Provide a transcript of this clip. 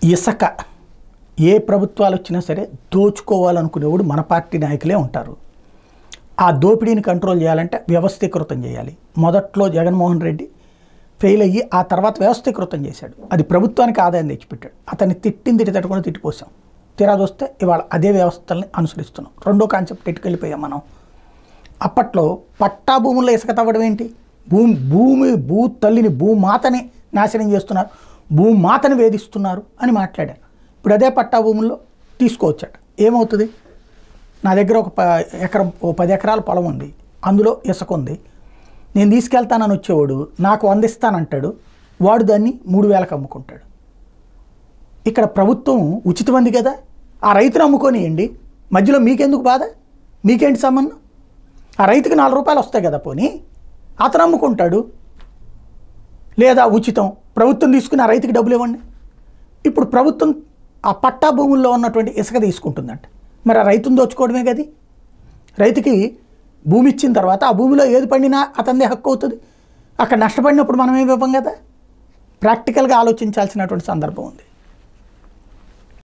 ఇసుక ఏ ప్రభుత్వాలు వచ్చినా సరే దోచుకోవాలనుకునేవాడు మన పార్టీ నాయకులే ఉంటారు. ఆ దోపిడీని కంట్రోల్ చేయాలంటే వ్యవస్థీకృతం చేయాలి. మొదట్లో జగన్మోహన్ రెడ్డి ఫెయిల్ అయ్యి ఆ తర్వాత వ్యవస్థీకృతం చేశాడు. అది ప్రభుత్వానికి ఆదాయం తెచ్చిపెట్టాడు. అతన్ని తిట్టి తట్టుకొని తిట్టిపోసాం. తీరా చూస్తే ఇవాళ అదే వ్యవస్థల్ని అనుసరిస్తున్నాం. రెండో కాన్సెప్ట్ ఎట్టుకెళ్ళిపోయాం మనం. అప్పట్లో పట్టా భూముల్లో ఇసుక తవ్వడం ఏంటి? భూ తల్లిని భూమాతని నాశనం చేస్తున్నారు, భూమాతని వేధిస్తున్నారు అని మాట్లాడారు. ఇప్పుడు అదే పట్టా భూముల్లో తీసుకోవచ్చట. ఏమవుతుంది? నా దగ్గర ఒక 10 ఎకరాల పొలం ఉంది, అందులో ఇసుక ఉంది, నేను తీసుకెళ్తానని వచ్చేవాడు నాకు 100 ఇస్తానంటాడు, వాడు దాన్ని 3000కి అమ్ముకుంటాడు. ఇక్కడ ప్రభుత్వం ఉచితం ఉంది కదా, ఆ రైతును అమ్ముకొనియండి, మధ్యలో మీకెందుకు బాధ? మీకేంటి సంబంధం? ఆ రైతుకి 4 రూపాయలు వస్తాయి కదా, పోనీ అతను అమ్ముకుంటాడు. లేదా ఉచితం, ప్రభుత్వం తీసుకుని ఆ రైతుకి డబ్బులు ఇవ్వండి. ఇప్పుడు ప్రభుత్వం ఆ పట్టా భూముల్లో ఉన్నటువంటి ఇసుక తీసుకుంటుందంట. మరి ఆ రైతును దోచుకోవడమే కదా. రైతుకి భూమి ఇచ్చిన తర్వాత ఆ భూమిలో ఏది పండినా అతనిదే హక్కు అవుతుంది. అక్కడ నష్టపడినప్పుడు మనం ఏమి ఇవ్వం కదా. ప్రాక్టికల్గా ఆలోచించాల్సినటువంటి సందర్భం ఉంది.